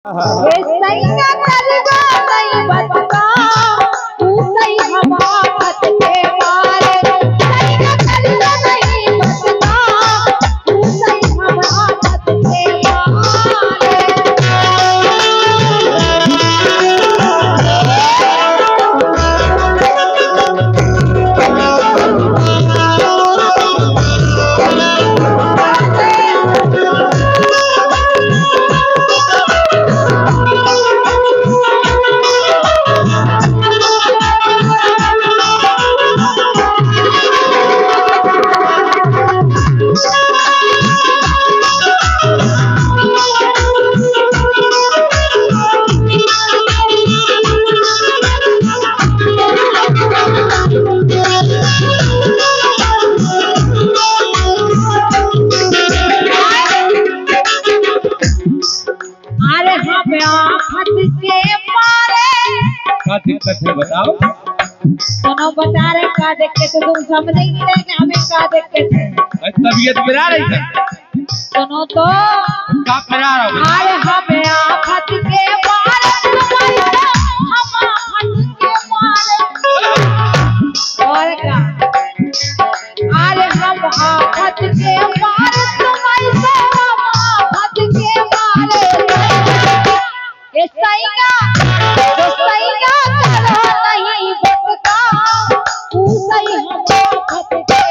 ये सैया करगा नहीं बचता तू सही हवा खत के मारे सैया करगा नहीं बचता तू सही हवा खत के क्या दिक्कत है बताओ। सुनो बता रहे क्या दिक्कत है, तुम समझ ही नहीं रहे कि हमें क्या दिक्कत है। तबीयत बिगड़ा रही है। सुनो तो क्या बिगड़ा रहा हूँ? अरे हमें आफत के मारे हम आफत के मारे और क्या अरे हम आफत के मारे तुम्हारी से हम आफत के मारे ये सही का जो सही का करो नहीं बचता तू सही हम आफत के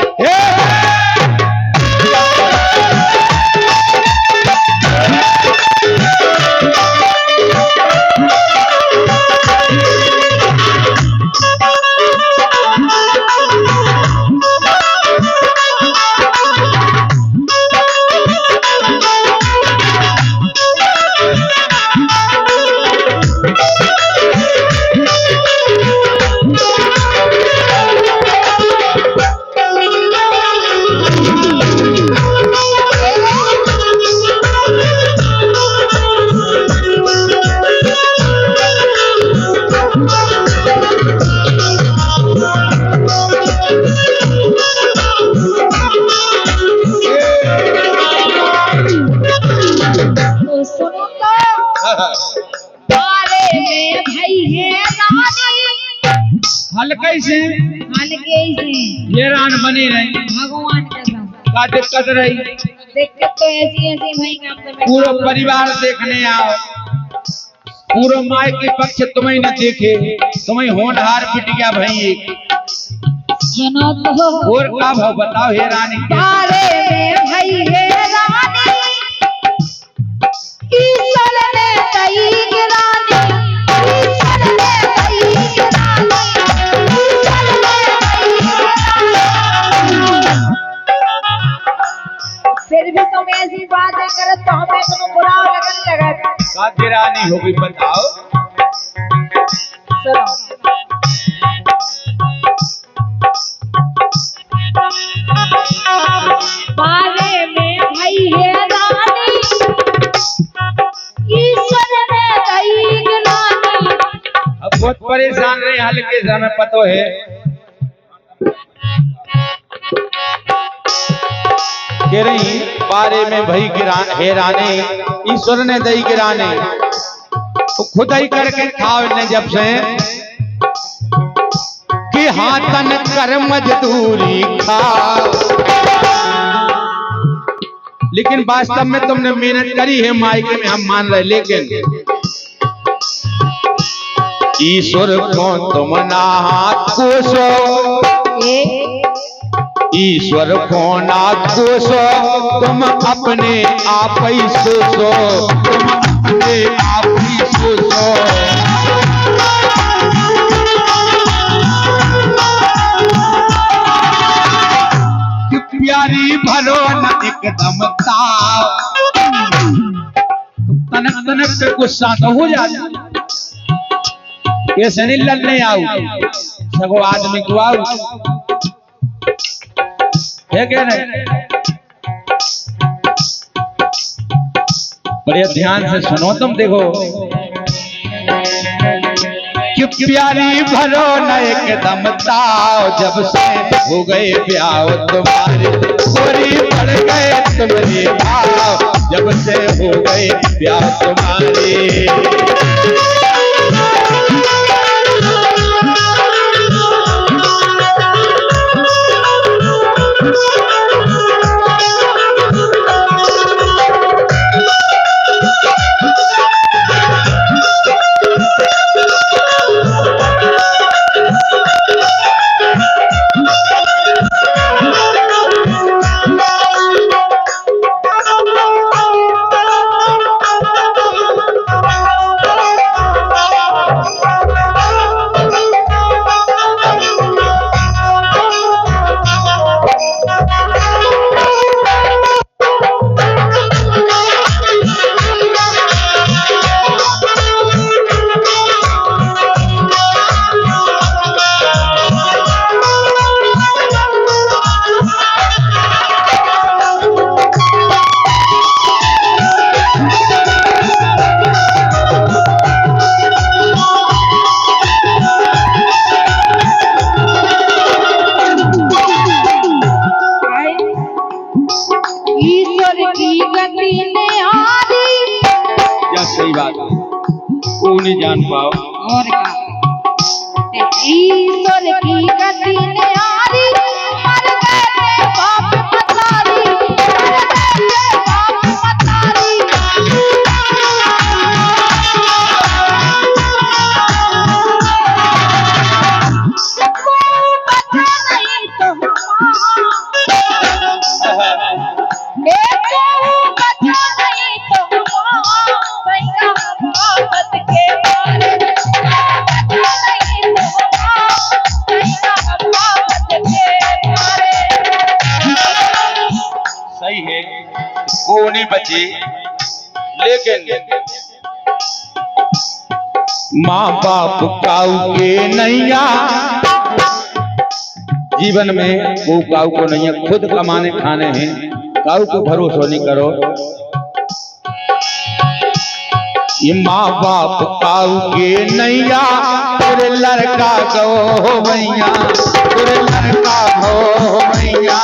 हल्के से ये रान बनी रही भगवान कसम क्या दिक्कत रही। दिक्कत तो ऐसी ऐसी भाई पूरा परिवार देखने आओ, पूरा माय के पक्ष तुम्हें न देखे, तुम्हें होनहार पिट गया भाई। सुनो तो और का भाव बताओ हे रानी तारे में भाई है रानी ईश्वर ने कही रानी ईश्वर ने कही रानी ईश्वर ने कही फिर भी तुम ऐसी बातें करे तो हमें तुम बुरा लगने लगा। का की रानी होगी बताओ। सुनो बारे में भाई है रानी ईश्वर ने कही रानी। अब बहुत परेशान रहे हल्के से हमें पतो है। कह रही बारे में भाई गिरान हे रानी ईश्वर ने दई गिराने तो खुद ही करके खाओ ने जब से कि हाथन कर मजदूरी खा। लेकिन वास्तव में तुमने मेहनत करी है मायके में हम मान रहे, लेकिन ईश्वर को तुम ना कोसो, ईश्वर को ना कोसो, तुम अपने आप ही सोचो, तुम अपने आप ही सोचो। प्यारी भलो न एकदम ताव, तनक तनक पे गुस्सा तो हो जाता। ये सनी लड़ने आओ सगो आदमी को आओ है कह रहे। बड़े ध्यान से सुनो तुम देखो कि प्यारी भलो न एकदम ताव, जब से हो गए ब्याह तुम्हारे गोरी पड़ गए तुम्हारे भाव, जब से हो गए ब्याह तुम्हारे। बात है, वो नहीं जान पाओ। और का ईश्वर की गति न्यारी मर गए बाप मतारी मर गए बाप मतारी सही है, वो नहीं बची, लेकिन माँ बाप काऊ के नैया जीवन में वो काऊ को नहीं है, खुद कमाने खाने हैं, काऊ को भरोसा नहीं करो। ये माँ बाप काऊ के नैया तेरे लड़का गो भैया, तेरे लड़का गो भैया।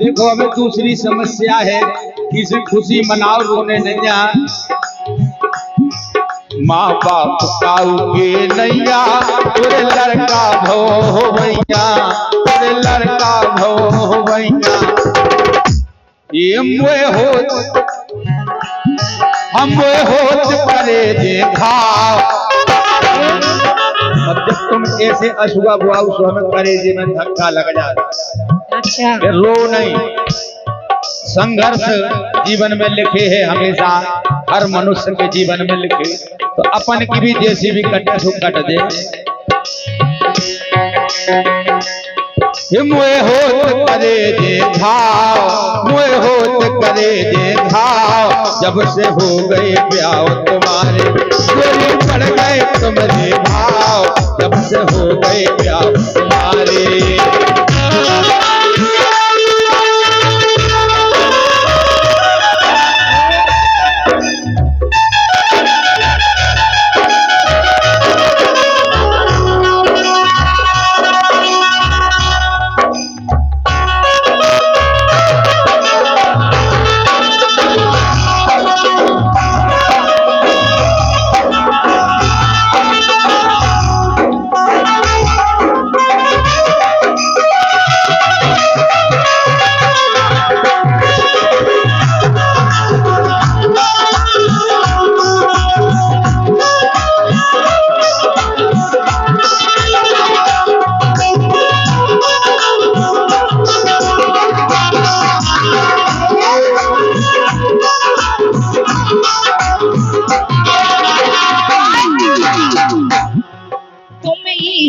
देखो हमें दूसरी समस्या है, किसी खुशी मनाओ रोने नहीं जा। माँ बाप काऊ के नैया तेरे लड़का भो भैया, तेरे लड़का भो भैया। ये मुए होत हम होत करे देखा। अब जब तुम ऐसे अशुआ बुआ उस हमें करेजे में धक्का लग जाता। अच्छा रो नहीं, संघर्ष जीवन में लिखे है हमेशा, हर मनुष्य के जीवन में लिखे, तो अपन की भी जैसी भी कटे सो कट दे। मुए होत करे देखा, मुए होत करे देखा, जब से हो गए ब्याह तुम्हारे गोरी पड़ गए तुम्हारे भाव, जब से हो गए ब्याह तुम्हारे।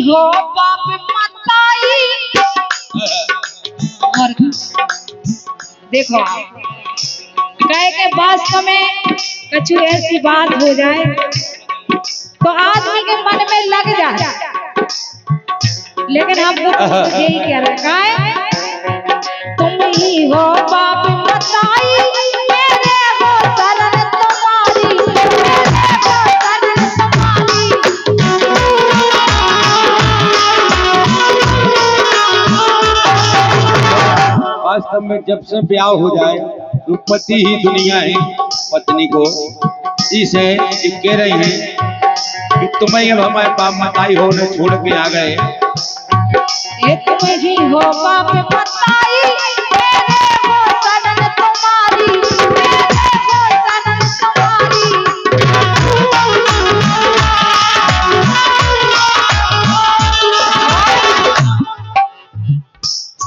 हो बाप मताई। और देखो कहे के वास्तव में कछु ऐसी बात हो जाए तो आदमी के मन में लग जाए, लेकिन हम तो यही कह रखा है तुम ही हो बाप मताई, मेरे हो शरण तुम्हारी, मेरे हो शरण तुम्हारी। वास्तव में जब से ब्याह हो जाए तो पति ही दुनिया है, पत्नी को इसे कह रही है कि तुम्हें अब हमारे बाप मताई हो न छोड़ के आ गए। ये तुम ही हो बाप मताई, मेरे हो शरण तुम्हारी, मेरे हो शरण तुम्हारी।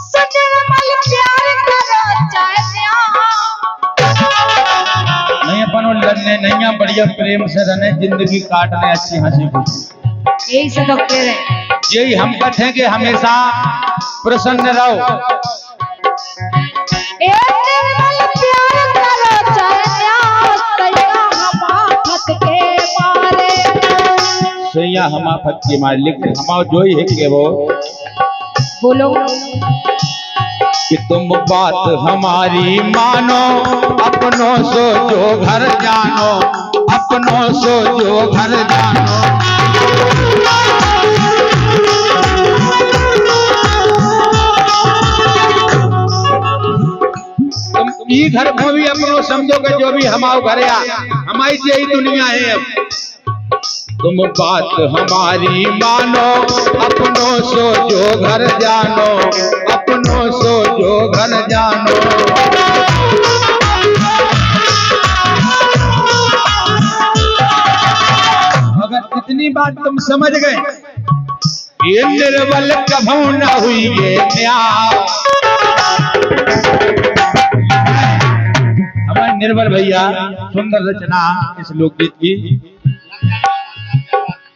सजनमल प्यार करो चाहे नहीं अपन लड़ने नहीं बढ़िया प्रेम से रहने, जिंदगी काटने, अच्छी हंसी खुशी, यही सब कह रहे हैं। यही हम कहते कि हमेशा प्रसन्न रहो। निर्मल प्यार करो चाहे हमाफत के मारे, सैया हमाफत के मारे, लेकिन हमारा जो ही है कि वो बोलो कि तुम बात हमारी मानो, अपनों सो जो घर जानो, अपनों सो जो घर जानो। ई घर में भी अपनो समझो कि जो भी हमारे घर आ हमारी यही दुनिया है। अब तुम बात हमारी मानो, अपनों सो जो घर जानो, अपनों सो जो घर जानो। अगर इतनी बात तुम समझ गए, ये निर्बल कभू न हुई ये न्याय। हमारे निर्बल भैया सुंदर रचना इस लोकगीत की।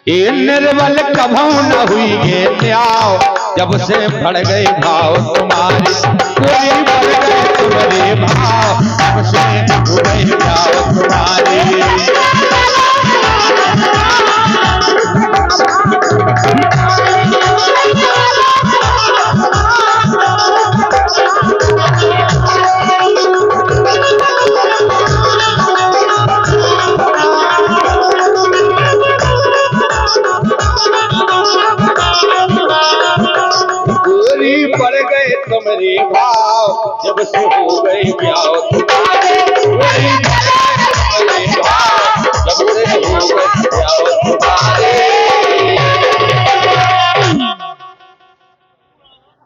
ये निर्बल कभू न हुई ये न्याय, जब से बढ़ गए भाव तुम्हारे, कोई बढ़ गए तुम्हारे भाव, जब से हो गए भाव तुम्हारे। गोरी पड़ गए तुम्हारे भाव, जब से हो गए ब्याह।